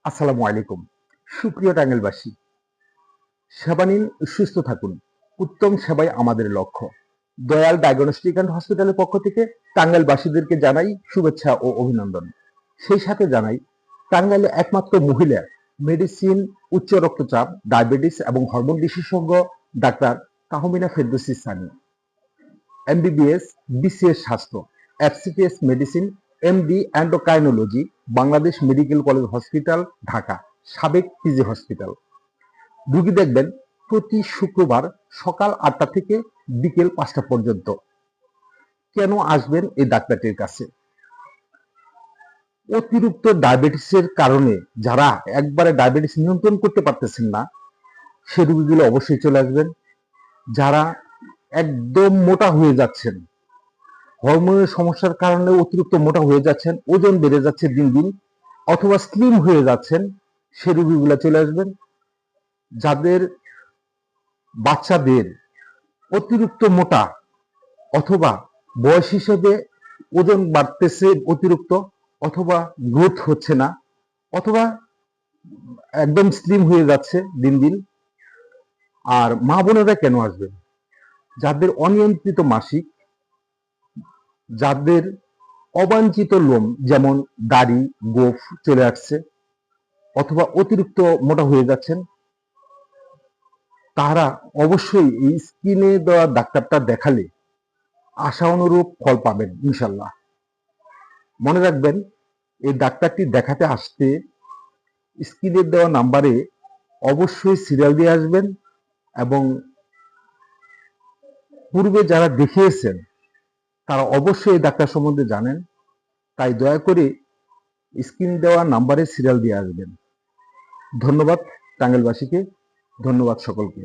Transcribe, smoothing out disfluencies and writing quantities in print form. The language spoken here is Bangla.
আসসালামু আলাইকুম। সুপ্রিয় টাঙ্গাইলবাসী, সেবা নিন, সুস্থ থাকুন। উত্তম সেবাই আমাদের লক্ষ্য। দয়াল ডায়াগনস্টিক অ্যান্ড হসপিটালের পক্ষ থেকে টাঙ্গাইলবাসীদেরকে জানাই শুভেচ্ছা ও অভিনন্দন। সেই সাথে জানাই টাঙ্গাইলে একমাত্র মহিলা মেডিসিন, উচ্চ রক্তচাপ, ডায়াবেটিস এবং হরমোন বিশেষজ্ঞ doctor Tahmina Ferdousi Sani, MBBS, BCS স্বাস্থ্য, FCPS medicine, MD endocrinology, Bangladesh medical college hospital, Dhaka, সাবেক পিজি হসপিটাল। রুগী দেখবেন প্রতি শুক্রবার সকাল ৮টা থেকে বিকেল ৫টা পর্যন্ত। কেন আসবেন এই ডাক্তারটির কাছে? অতিরিক্ত ডায়াবেটিসের কারণে যারা একবারে ডায়াবেটিস নিয়ন্ত্রণ করতে পারতেছেন না, সে রুগীগুলো অবশ্যই চলে আসবেন। যারা একদম মোটা হয়ে যাচ্ছেন, হরমোনের সমস্যার কারণে অতিরিক্ত মোটা হয়ে যাচ্ছেন, ওজন বেড়ে যাচ্ছে দিন দিন, অথবা স্লিম হয়ে যাচ্ছেন, সে রুগীগুলো চলে আসবেন। যাদের বাচ্চাদের অতিরিক্ত মোটা অথবা বয়স হিসেবে ওজন বাড়তেছে অতিরিক্ত, অথবা গ্রোথ হচ্ছে না, অথবা একদম স্লিম হয়ে যাচ্ছে দিন দিন। আর মা বোনেরা কেন আসবেন? যাদের অনিয়ন্ত্রিত মাসিক, যাদের অবাঞ্ছিত লোম যেমন দাড়ি, গোঁফ চলে আসছে, অথবা অতিরিক্ত মোটা হয়ে যাচ্ছেন, তারা অবশ্যই এই স্কিনে দেওয়া ডাক্তারটা দেখালে আশা অনুরূপ ফল পাবেন ইনশাল্লাহ। মনে রাখবেন, এই ডাক্তারটি দেখাতে আসতে স্ক্রিনে দেওয়া নাম্বারে অবশ্যই সিরিয়াল দিয়ে আসবেন, এবং পূর্বে যারা দেখিয়েছেন তারা অবশ্যই এই ডাক্তার সম্বন্ধে জানেন। তাই দয়া করে স্ক্রিনে দেওয়া নাম্বারে সিরিয়াল দিয়ে আসবেন। ধন্যবাদ টাঙ্গাইলবাসীকে, ধন্যবাদ সকলকে।